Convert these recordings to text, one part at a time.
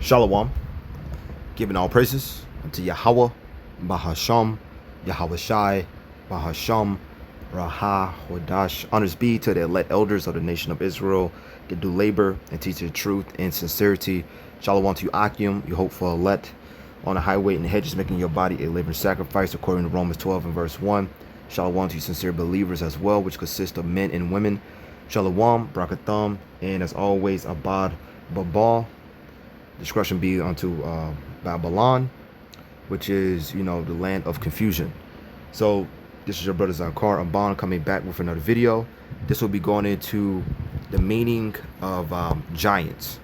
Shalom, giving all praises unto Yahweh, Bahasham, Yahweh Shai, Bahasham, Raha, Hodash. Honors be to the elect elders of the nation of Israel that do labor and teach the truth and sincerity. Shalom to you, Akim, you hopeful elect on the highway and the hedges, making your body a living sacrifice according to Romans 12 and verse 1. Shalom to you, sincere believers as well, which consist of men and women. Shalom, Brakatham, and as always, Abad Babal. Discretion be unto Babylon, which is, the land of confusion. So this is your brother Zakar Aban coming back with another video. This will be going into the meaning of giants,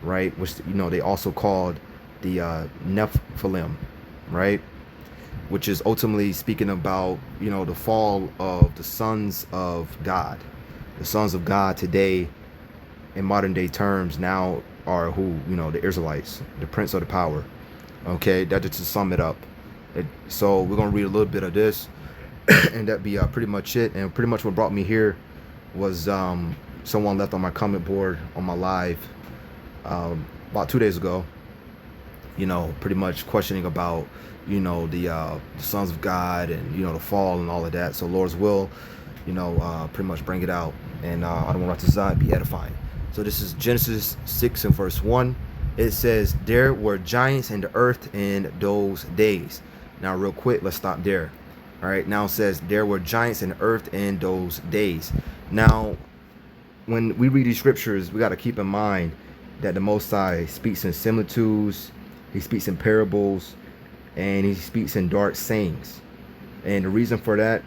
right? Which, they also called the Nephilim, right? Which is ultimately speaking about, the fall of the sons of God. The sons of God today, in modern day terms, now are who, the Israelites, the prince of the power. Okay, that just to sum it up. So we're gonna read a little bit of this, and that be pretty much it. And pretty much what brought me here was someone left on my comment board on my live about 2 days ago. Pretty much questioning about the sons of God and the fall and all of that. So Lord's will, pretty much bring it out, and I don't want to be edifying. So this is Genesis 6 and verse 1. It says, there were giants in the earth in those days. Now real quick, let's stop there. All right, now it says there were giants in the earth in those days. Now, when we read these scriptures, we got to keep in mind that the Most High speaks in similitudes, he speaks in parables, and he speaks in dark sayings. And the reason for that,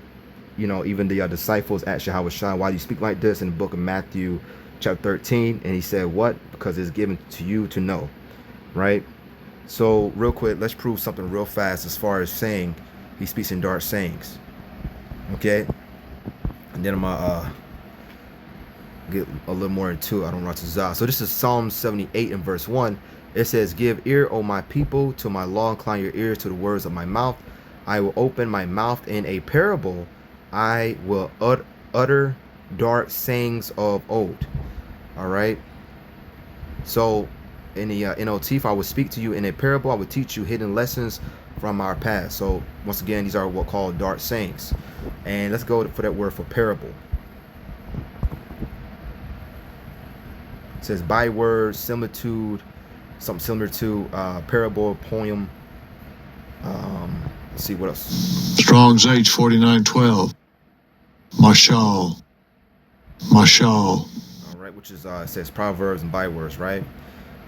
even the disciples asked Yahweh Shai, why do you speak like this in the book of Matthew chapter 13? And he said, what? Because it's given to you to know, right? So real quick, let's prove something real fast as far as saying he speaks in dark sayings. Okay, and then I'm gonna get a little more into it. I don't want to zah. So this is Psalm 78 and verse 1. It says, give ear, O my people, to my law, incline your ears to the words of my mouth. I will open my mouth in a parable. I will utter dark sayings of old. All right. So in the NLT, if I would speak to you in a parable, I would teach you hidden lessons from our past. So once again, these are what called dark sayings. And let's go for that word for parable. It says byword, similitude, something similar to parable, poem. Let's see what else. Strong's H4912. Mashal. All right, which is it says proverbs and bywords, right?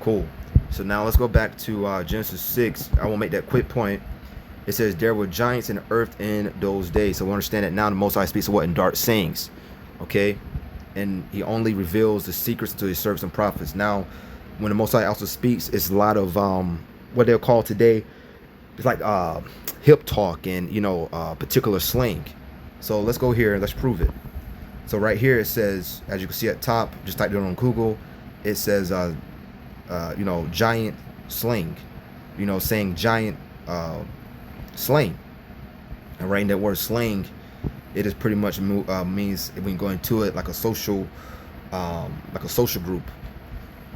Cool. So now let's go back to Genesis 6. I will make that quick point. It says there were giants in the earth in those days. So we understand that now the Most High speaks of what? In dark sayings. Okay, and he only reveals the secrets to his servants and prophets. Now, when the Most High also speaks, it's a lot of what they'll call today, it's like hip talk and particular slang. So let's go here and let's prove it. So right here it says, as you can see at top, just type it on Google, it says giant slang, saying giant slang. And right in that word slang, it is pretty much means, if we can go into it, like a social group.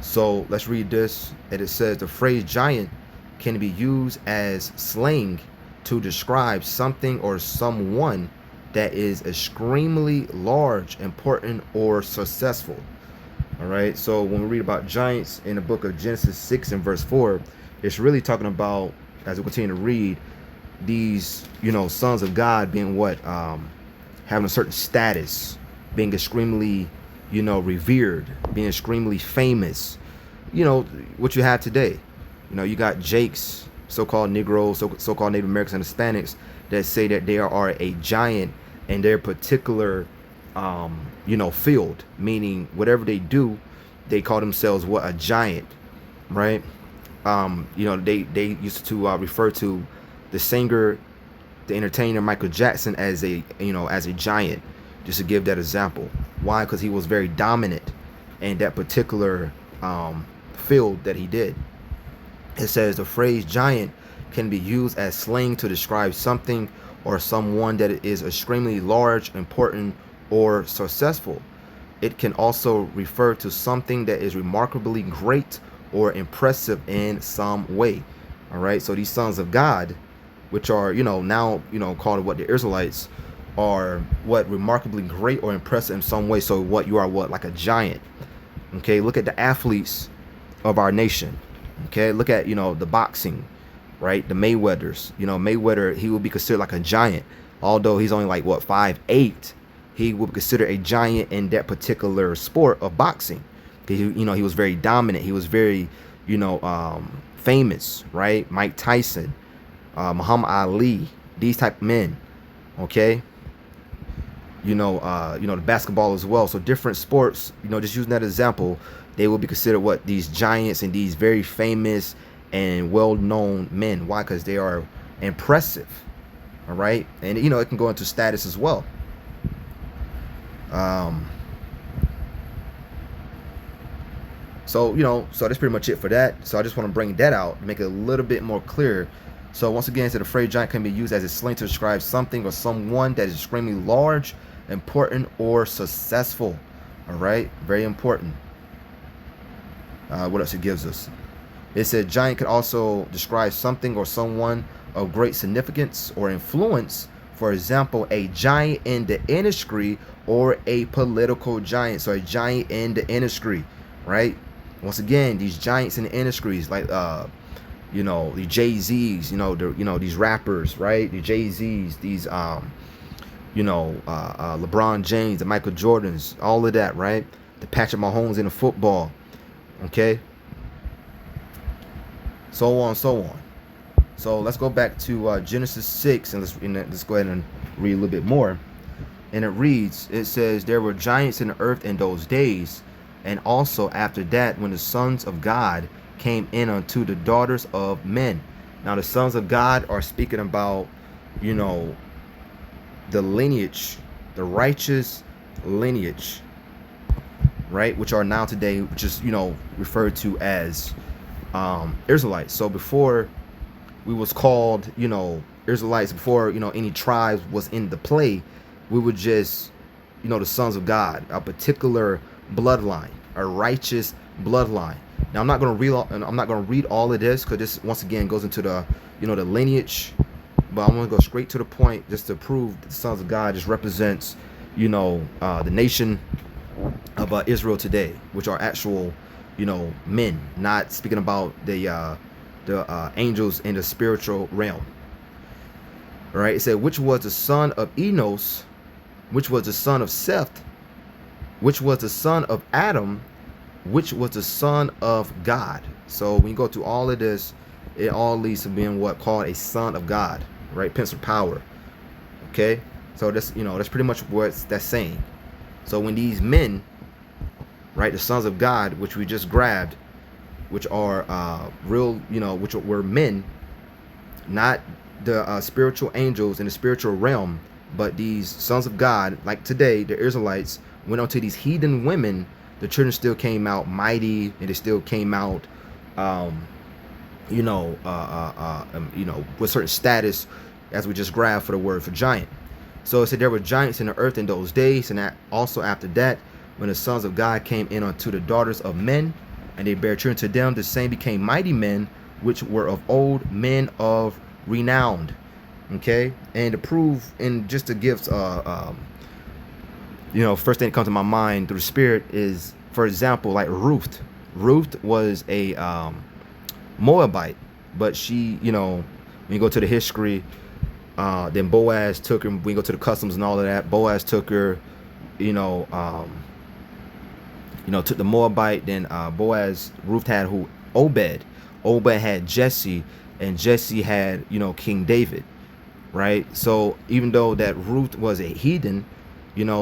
So let's read this. And it says the phrase giant can be used as slang to describe something or someone that is extremely large, important, or successful. All right, so when we read about giants in the book of Genesis 6 and verse 4, it's really talking about, as we continue to read, these sons of God being what, having a certain status, being extremely revered, being extremely famous, what you have today. You got Jakes, so-called Negroes, so-called Native Americans and Hispanics that say that they are a giant in their particular field, meaning whatever they do, they call themselves what? A giant, right? They used to refer to the singer, the entertainer Michael Jackson as a giant, just to give that example. Why? Because he was very dominant in that particular field that he did. It says the phrase giant can be used as slang to describe something or someone that is extremely large, important, or successful. It can also refer to something that is remarkably great or impressive in some way. All right. So these sons of God, which are, now, called what the Israelites, are what remarkably great or impressive in some way. So what you are, what, like a giant. Okay. Look at the athletes of our nation. Okay. Look at, the boxing, right? The Mayweathers, Mayweather, he would be considered like a giant, although he's only like what, 5'8". He would be considered a giant in that particular sport of boxing. He was very dominant. He was very, famous, right? Mike Tyson, Muhammad Ali, these type of men. Okay. The basketball as well. So different sports, just using that example, they will be considered what, these giants and these very famous and well-known men. Why? Because they are impressive. All right. And, it can go into status as well. So that's pretty much it for that. So I just want to bring that out to make it a little bit more clear. So once again, the phrase giant can be used as a slang to describe something or someone that is extremely large, important, or successful. All right, very important. What else it gives us? It said giant could also describe something or someone of great significance or influence. For example, a giant in the industry or a political giant. So a giant in the industry, right? Once again, these giants in the industries, like the Jay-Z's, these rappers, right? The Jay-Z's, these LeBron James, the Michael Jordans, all of that, right? The Patrick Mahomes in the football, okay? So on, so on. So let's go back to Genesis 6 and let's go ahead and read a little bit more. And it says, there were giants in the earth in those days, and also after that, when the sons of God came in unto the daughters of men. Now the sons of God are speaking about, the lineage, the righteous lineage, right? Which are now today, which is, referred to as Israelites. So before we was called, Israelites, before, any tribes was in the play, we were just, the sons of God, a particular bloodline, a righteous bloodline. Now I'm not going to read all of this, because this once again goes into the, the lineage, but I'm going to go straight to the point just to prove that the sons of God just represents, the nation of Israel today, which are actual, men, not speaking about the angels in the spiritual realm. All right, it said, which was the son of Enos, which was the son of Seth, which was the son of Adam, which was the son of God. So when you go through all of this, it all leads to being what called a son of God, right? Prince of power. Okay, so that's that's pretty much what that's saying. So when these men, right, the sons of God, which we just grabbed, which are real, which were men, not the spiritual angels in the spiritual realm, but these sons of God, like today, the Israelites went on to these heathen women. The children still came out mighty, and they still came out, with certain status, as we just grabbed for the word for giant. So it said there were giants in the earth in those days, and that also after that, when the sons of God came in unto the daughters of men, and they bare children to them, the same became mighty men, which were of old, men of renowned. Okay, and to prove, and just to give first thing that comes to my mind through the spirit is, for example, like Ruth. Ruth was a Moabite, but she, when you go to the history, then Boaz took her. When you go to the customs and all of that, Boaz took her, took the Moabite. Then Ruth had who? Obed. Obed had Jesse, and Jesse had, King David, right? So even though that Ruth was a heathen,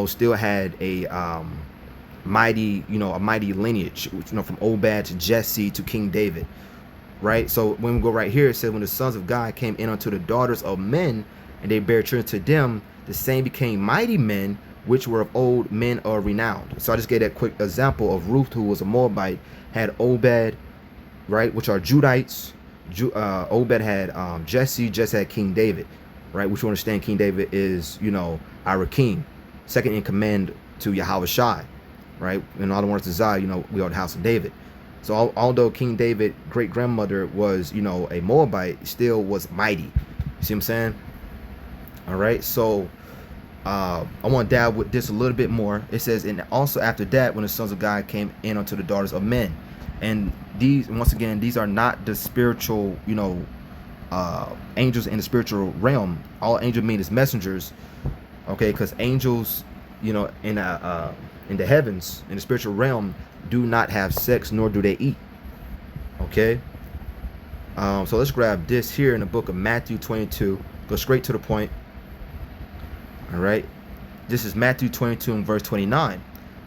still had a mighty, a mighty lineage, from Obed to Jesse to King David, right? So when we go right here, it said, when the sons of God came in unto the daughters of men, and they bare children to them, the same became mighty men, which were of old, men of renowned. So I just gave that quick example of Ruth, who was a Moabite, had Obed, right, which are Judites. Obed had Jesse had King David, right, which you understand King David is, our king, second in command to Yahweh Shai, right? In other words, to Zion, we are the house of David. So although King David great grandmother was, you know, a Moabite, still was mighty. You see what I'm saying? All right. So I want to dive with this a little bit more. It says, and also after that, when the sons of God came in unto the daughters of men, and these, once again, these are not the spiritual, you know, angels in the spiritual realm. All angels mean is messengers, okay? Because angels, you know, in the heavens, in the spiritual realm, do not have sex, nor do they eat. Okay. So let's grab this here in the book of Matthew 22. Go straight to the point. All right. This is Matthew 22 and verse 29.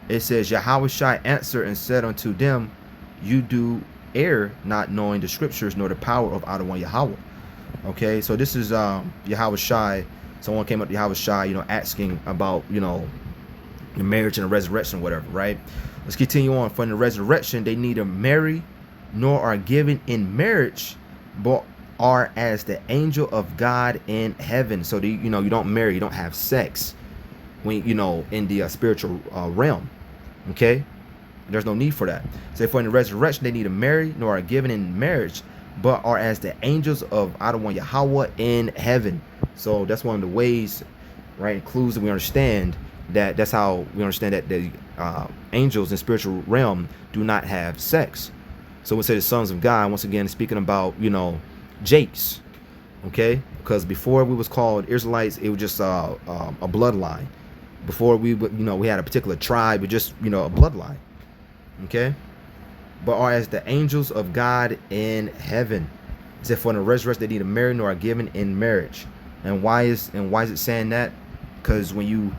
It says, Yahushua answered and said unto them, you do err, not knowing the scriptures nor the power of Adonai Yahweh. Okay, so this is Yahushua. Someone came up to Yahushua, you know, asking about, you know, the marriage and the resurrection, whatever, right? Let's continue on. For in the resurrection, they neither marry nor are given in marriage, but are as the angel of God in heaven. So, you know, you don't marry, you don't have sex when, you know, in the spiritual realm. Okay, there's no need for that. So, for in the resurrection, they neither marry nor are given in marriage, but are as the angels of Adonai Yahweh in heaven. So that's one of the ways, right, clues that we understand that that's how we understand that the angels in spiritual realm do not have sex. So we say the sons of God, once again, speaking about, you know, Jakes, okay? Because before we was called Israelites, it was just a bloodline. Before we, you know, we had a particular tribe, it just, you know, a bloodline, okay? But are as the angels of God in heaven. It said, for in the resurrection they neither marry nor are given in marriage. And why is it saying that? Because when you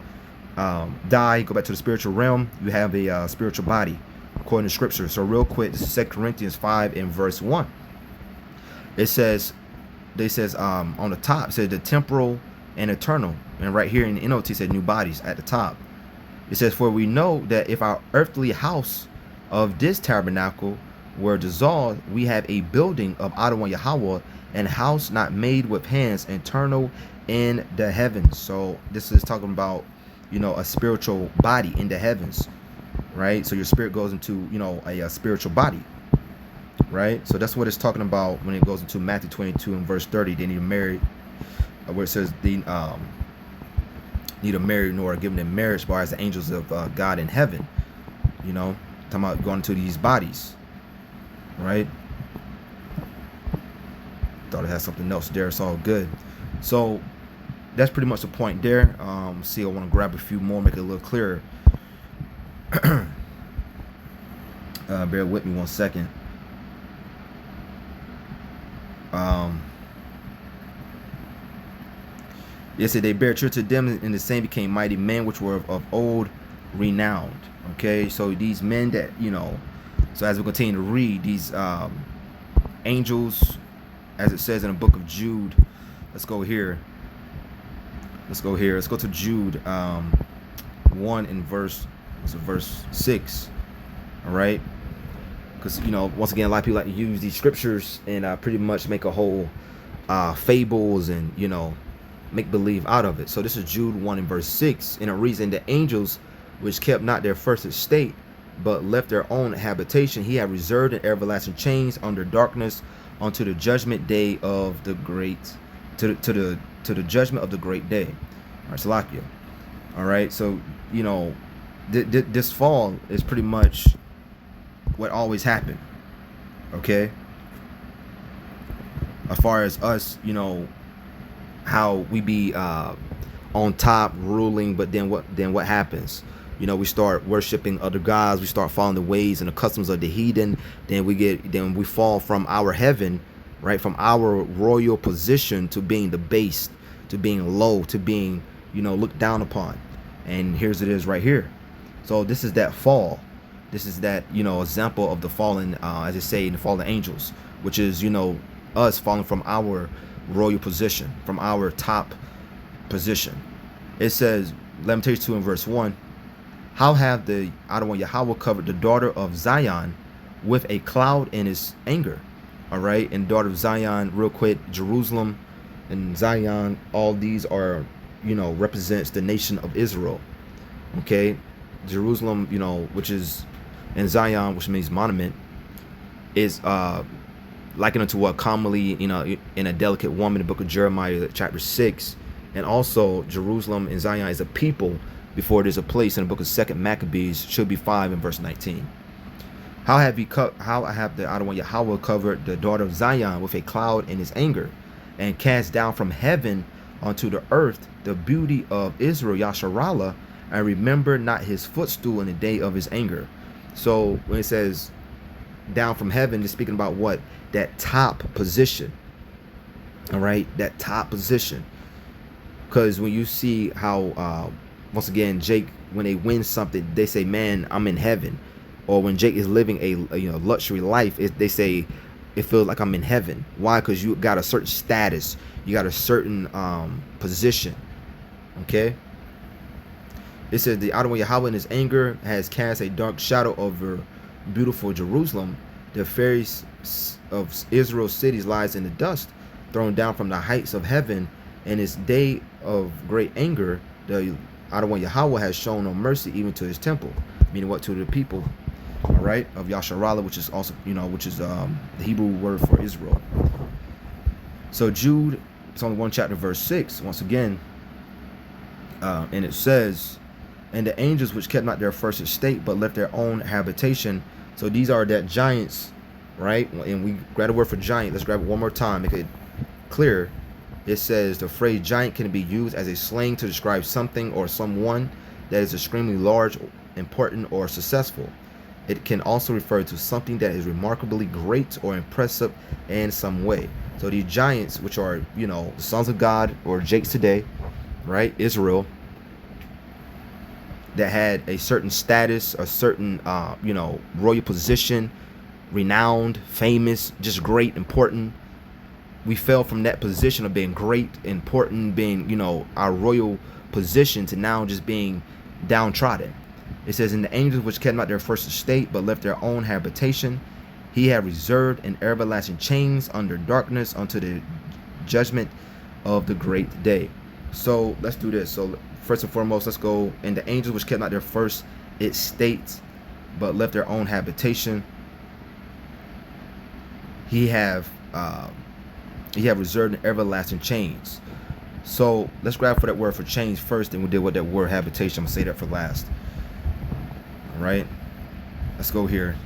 die, go back to the spiritual realm, you have a spiritual body, according to scripture. So real quick, this is 2 Corinthians 5 and verse 1. It says, on the top, it said the temporal and eternal. And right here in the NOT, it said new bodies at the top. It says, for we know that if our earthly house of this tabernacle were dissolved, we have a building of Adonai Yahweh, and house not made with hands, eternal in the heavens. So this is talking about, you know, a spiritual body in the heavens, right? So your spirit goes into, you know, a spiritual body, right? So that's what it's talking about when it goes into Matthew 22 and verse 30. They need to marry, where it says the neither marry nor are given in marriage, but as the angels of God in heaven. You know, talking about going to these bodies, right? Thought it had something else there. It's all good. So that's pretty much the point there. See, I want to grab a few more, make it a little clearer. Bear with me 1 second. It said they bear true to them, and the same became mighty men which were of old renowned. Okay, so these men that, you know, so as we continue to read, these angels, as it says in the book of Jude, let's go here. Let's go to Jude 1 in verse 6. All right, because, you know, once again, a lot of people like to use these scriptures and pretty much make a whole fables and, you know, make believe out of it. So this is Jude 1 in verse 6. And it reads, and the angels which kept not their first estate, but left their own habitation, he had reserved in everlasting chains under darkness unto the judgment day of the great, to the judgment of the great day. All right, Salakia. All right, so, you know, this fall is pretty much what always happened. Okay, as far as us, you know, how we be on top ruling, but then what happens? You know, we start worshiping other gods, we start following the ways and the customs of the heathen, then we fall from our heaven, right, from our royal position to being debased, to being low, to being, you know, looked down upon. And here's it is right here. So this is that fall. This is that, you know, example of the fallen, as they say, in the fallen angels, which is, you know, us falling from our royal position, from our top position. It says, Lamentations 2 in verse 1, how have the Adonai Yahweh covered the daughter of Zion with a cloud in his anger? All right, and daughter of Zion, real quick, Jerusalem and Zion, all these are, you know, represents the nation of Israel. Okay, Jerusalem, you know, which is, and Zion, which means monument, is likened unto what commonly, in a delicate woman, the book of Jeremiah, chapter 6. And also Jerusalem and Zion is a people before it is a place in the book of 2nd Maccabees, should be 5 and verse 19. How have the Adonai Yahweh covered the daughter of Zion with a cloud in his anger, and cast down from heaven onto the earth the beauty of Israel, Yasharallah, and remember not his footstool in the day of his anger. So when it says down from heaven, it's speaking about what? That top position. All right, that top position. Because when you see how, once again, Jake, when they win something, they say, man, I'm in heaven. Or when Jake is living a luxury life, they say, it feels like I'm in heaven. Why? Because you got a certain status. You got a certain position. Okay? It says, the Adonai Yahweh in his anger has cast a dark shadow over beautiful Jerusalem. The fairest of Israel's cities lies in the dust, thrown down from the heights of heaven. In his day of great anger, the Adonai Yahweh has shown no mercy even to his temple. Meaning what? To the people, all right, of Yasharallah, which is also, which is the Hebrew word for Israel. So Jude, it's only 1 chapter, verse 6, once again, and it says, and the angels which kept not their first estate, but left their own habitation. So these are that giants, right? And we grab the word for giant. Let's grab it one more time, make it clear. It says the phrase giant can be used as a slang to describe something or someone that is extremely large, important, or successful. It can also refer to something that is remarkably great or impressive in some way. So these giants, which are, the sons of God, or Jakes today, right? Israel, that had a certain status, a certain, royal position, renowned, famous, just great, important. We fell from that position of being great, important, being, our royal position, to now just being downtrodden. It says, in the angels which kept not their first estate, but left their own habitation, he had reserved in everlasting chains under darkness unto the judgment of the great day. So let's do this. So first and foremost, let's go. In the angels which kept not their first estate, but left their own habitation, he have reserved in everlasting chains. So let's grab for that word for chains first, and we'll deal with that word habitation. I'm gonna say that for last. All right, let's go here.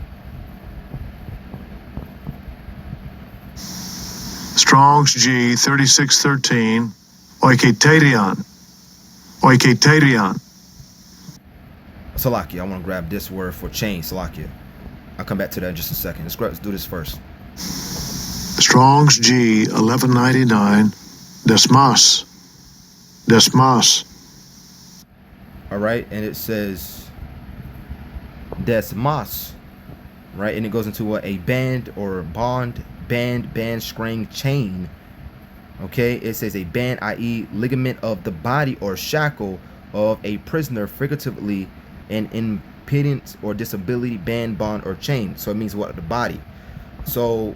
Strong's G 3613. Oiketerion. Salakia, I want to grab this word for chain. Salakia. I'll come back to that in just a second. Let's do this first. Strong's G 1199. Desmas. All right, and it says Desmas, right? And it goes into a band or band, string, chain. Okay, it says a band, i.e. ligament of the body or shackle of a prisoner, figuratively an impedance or disability, band, bond, or chain. So it means what? The body. So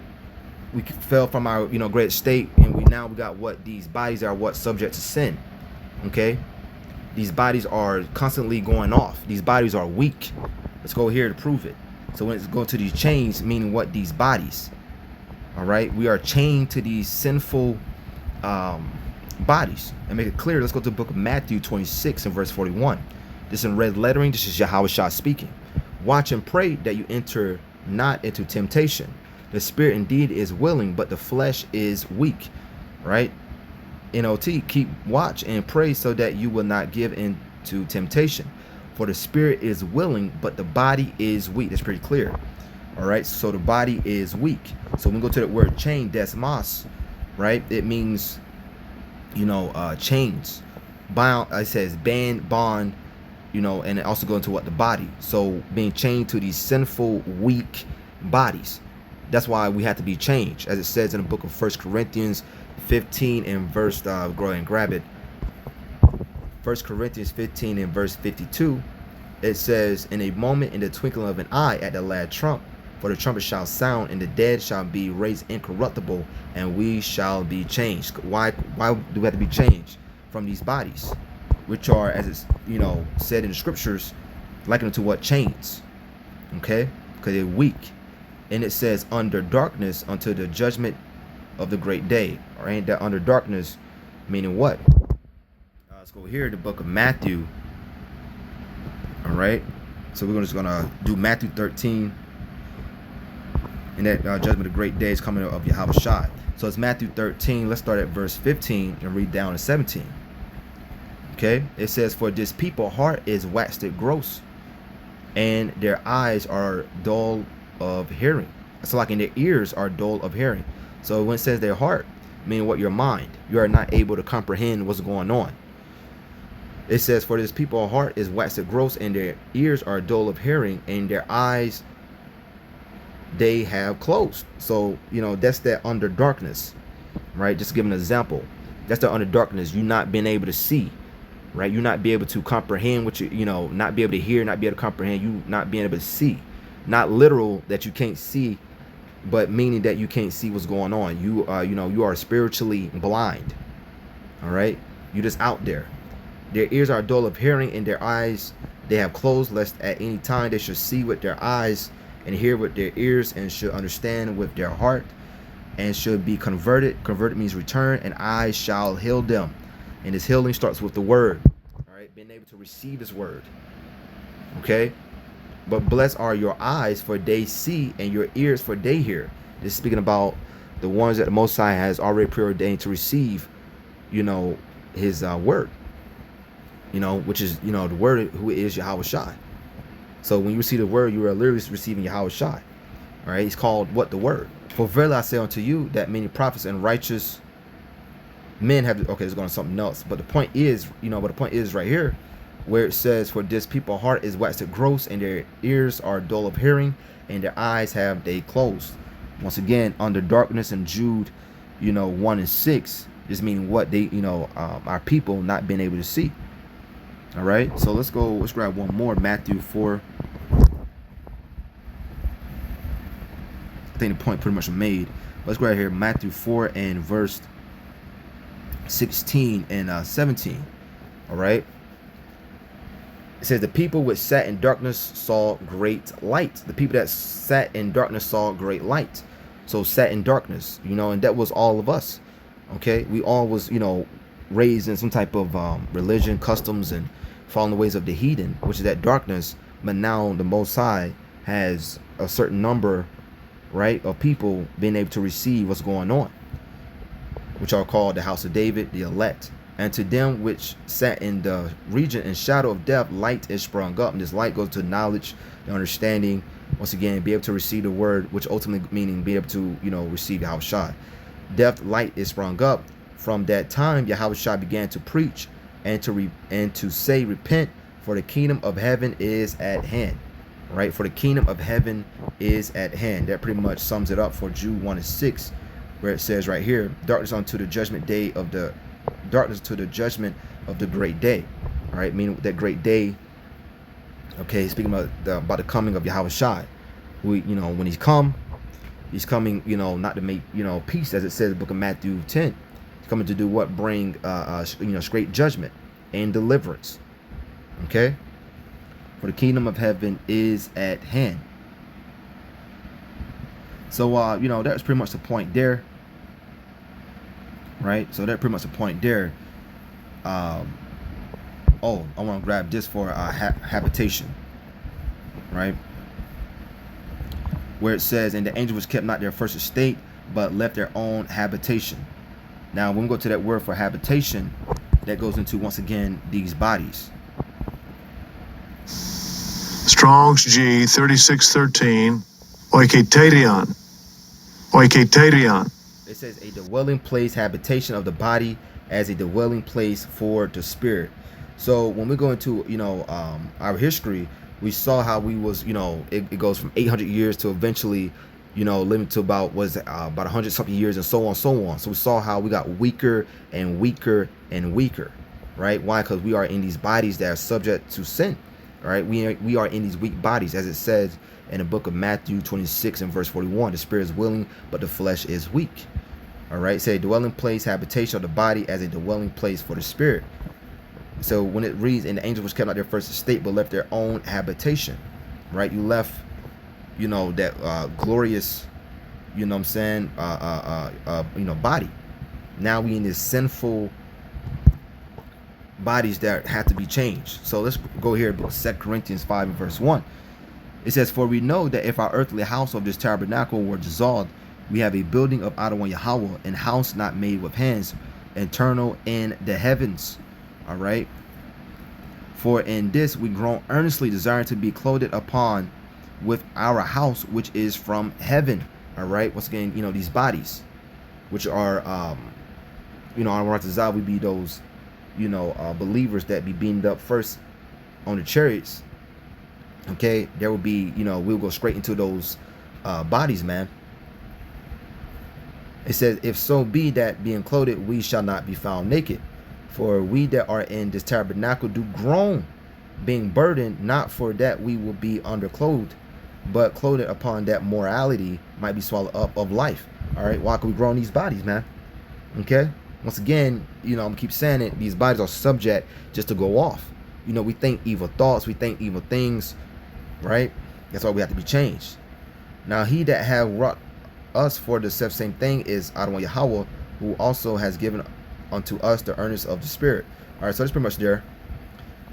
we fell from our great state, and we got what? These bodies are what? Subject to sin. Okay, these bodies are constantly going off. These bodies are weak. Let's go here to prove it. So when it's going to these chains, meaning what? These bodies. All right, we are chained to these sinful bodies. And make it clear, let's go to the book of Matthew 26 and verse 41. This in red lettering. This is Yahweh Shah speaking. Watch and pray that you enter not into temptation. The spirit indeed is willing, but the flesh is weak. Right? NOT, keep watch and pray so that you will not give in to temptation. For the spirit is willing, but the body is weak. That's pretty clear. All right, so the body is weak. So when we go to the word chain, desmos, right? It means, chains. Bound, it says band, bond, and it also goes into what? The body. So being chained to these sinful, weak bodies. That's why we have to be changed. As it says in the book of 1 Corinthians 15 and verse, go ahead and grab it. 1 Corinthians 15 and verse 52, it says, in a moment, in the twinkling of an eye, at the last trump, for the trumpet shall sound, and the dead shall be raised incorruptible, and we shall be changed. Why do we have to be changed from these bodies, which are, as it's said in the scriptures, likened to what? Chains. Okay, because they're weak. And it says under darkness until the judgment of the great day. All right, that under darkness meaning what? Let's go here to the book of Matthew. All right, so we're just gonna do Matthew 13, and that judgment of the great day is coming of Yahweh Shai. So it's Matthew 13. Let's start at verse 15 and read down to 17. Okay, it says, "For this people heart is waxed gross, and their eyes are dull of hearing." So like in their ears are dull of hearing. So when it says their heart, meaning what, your mind, you are not able to comprehend what's going on. It says, "For this people heart is waxed gross, and their ears are dull of hearing, and their eyes they have closed." So, that's that under darkness, right? Just give an example. That's the under darkness. You not being able to see, right? You not be able to comprehend what not be able to hear, not be able to comprehend, you not being able to see. Not literal that you can't see, but meaning that you can't see what's going on. You you are spiritually blind. All right? You just out there. Their ears are dull of hearing, and their eyes they have closed, lest at any time they should see with their eyes and hear with their ears, and should understand with their heart, and should be converted. Converted means return, and I shall heal them. And this healing starts with the word. All right, being able to receive his word. Okay? But blessed are your eyes, for they see, and your ears, for they hear. This is speaking about the ones that the Most High has already preordained to receive, his word. Which is, the word who is Yahweh Shai. So when you receive the word, you are literally receiving Yahweh Shai. All right, he's called what? The word. "For verily I say unto you that many prophets and righteous men have." Okay, it's going to something else. But the point is, right here, where it says, "For this people heart is waxed gross, and their ears are dull of hearing, and their eyes have they closed." Once again, under darkness in Jude, 1 and 6, just meaning what they, our people not being able to see. All right, so let's grab one more. Matthew 4. I think the point pretty much made. Let's go right here. Matthew 4 and verse 16 and 17. All right. It says, "The people which sat in darkness saw great light." The people that sat in darkness saw great light. So sat in darkness, and that was all of us. Okay, we all was, raised in some type of religion, customs, and following the ways of the heathen, which is that darkness. But now the Most High has a certain number, right, of people being able to receive what's going on, which are called the house of David, the elect. "And to them which sat in the region and shadow of death, light is sprung up." And this light goes to knowledge, the understanding. Once again, be able to receive the word, which ultimately meaning be able to, receive Yahweh Shai. "Death, light is sprung up. From that time, Yahweh Shai began to preach and to say, repent, for the kingdom of heaven is at hand." Right? For the kingdom of heaven is at hand. That pretty much sums it up for Jude 1 and 6, where it says right here, "Darkness unto the judgment day of the darkness to the judgment of the great day." All right, meaning that great day. Okay, speaking about the coming of Yahweh Shai. When he's coming, not to make, peace, as it says in the book of Matthew 10. He's coming to do what? Bring, straight judgment and deliverance. Okay? "For the kingdom of heaven is at hand." So, that's pretty much the point there. Right? So that's pretty much the point there. I want to grab this for habitation. Right? Where it says, "And the angel was kept not their first estate, but left their own habitation." Now, when we go to that word for habitation, that goes into, once again, these bodies. Strong's G 3613. Oiketerion. Oiketerion. It says a dwelling place, habitation of the body, as a dwelling place for the spirit. So when we go into, our history, we saw how we was, it goes from 800 years to eventually, living to about 100 something years, and so on, so on. So we saw how we got weaker and weaker and weaker, right? Why? Because we are in these bodies that are subject to sin, right? We are in these weak bodies, as it says in the book of Matthew 26 and verse 41. "The spirit is willing, but the flesh is weak." All right, say dwelling place, habitation of the body, as a dwelling place for the spirit. So when it reads, "And the angel was kept not their first estate, but left their own habitation," right? You left you know, that glorious, you know what I'm saying, you know, body. Now we in this sinful bodies that have to be changed. So let's go here, 2 Corinthians 5 and verse 1. It says, for we know that if our earthly house of this tabernacle were dissolved, we have a building of Adonai Yahweh, and house not made with hands, eternal in the heavens. All right. For in this we groan earnestly, desiring to be clothed upon with our house, which is from heaven. All right. Once again, you know, these bodies, which are, you know, on Ratazah, we be those, you know, believers that be beamed up first on the chariots. Okay, there will be, you know, we'll go straight into those bodies, man. It says, if so be that being clothed, we shall not be found naked. For we that are in this tabernacle do groan, being burdened, not for that we will be underclothed, but clothed upon that morality might be swallowed up of life. All right, why can we groan these bodies, man? Okay, once again, you know, I'm gonna keep saying it, these bodies are subject just to go off. You know, we think evil thoughts, we think evil things, right? That's why we have to be changed. Now he that have wrought us for the same thing is Adonai Yahweh, who also has given unto us the earnest of the Spirit. All right, so that's pretty much there.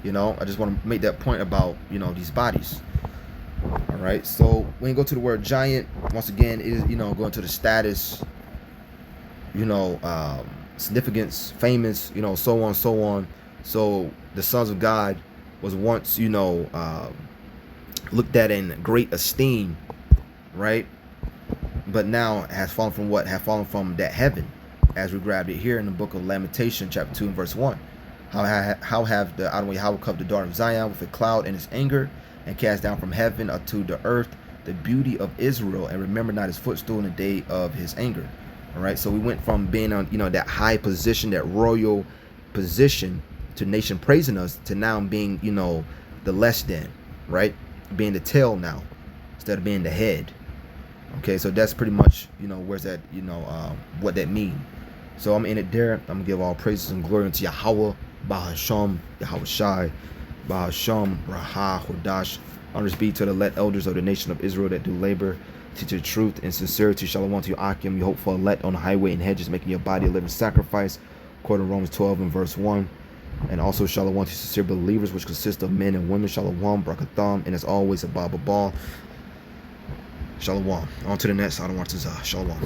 You know, I just want to make that point about, you know, these bodies. All right, so when you go to the word giant, once again, it is, you know, going to the status, you know, significance, famous, you know, so on, so on. So the sons of God was once, you know, looked at in great esteem, right? But now has fallen from what? Have fallen from that heaven, as we grabbed it here in the book of Lamentation, chapter 2 and verse 1. How have the Adonai Yahweh covered the daughter of Zion with a cloud in his anger, and cast down from heaven unto the earth the beauty of Israel, and remember not his footstool in the day of his anger. All right, so we went from being on, you know, that high position, that royal position, to nation praising us, to now being, you know, the less than, right? Being the tail now instead of being the head. Okay, so that's pretty much, you know, where's that, you know, what that mean. So I'm in it there. I'm gonna give all praises and glory unto Yahweh, Bahasham, Yahweh Shai, Bahasham, Raha, Hodash. Honors be to the elect elders of the nation of Israel that do labor, teach the truth and sincerity. Shalom to you, Akim. You hope for elect on the highway and hedges, making your body a living sacrifice, according to Romans 12 and verse 1. And also Shalom to sincere believers, which consist of men and women. Shalom, Brakatham, and as always, a Baba Ball. Shalom. On to the next. I don't want to Shalom.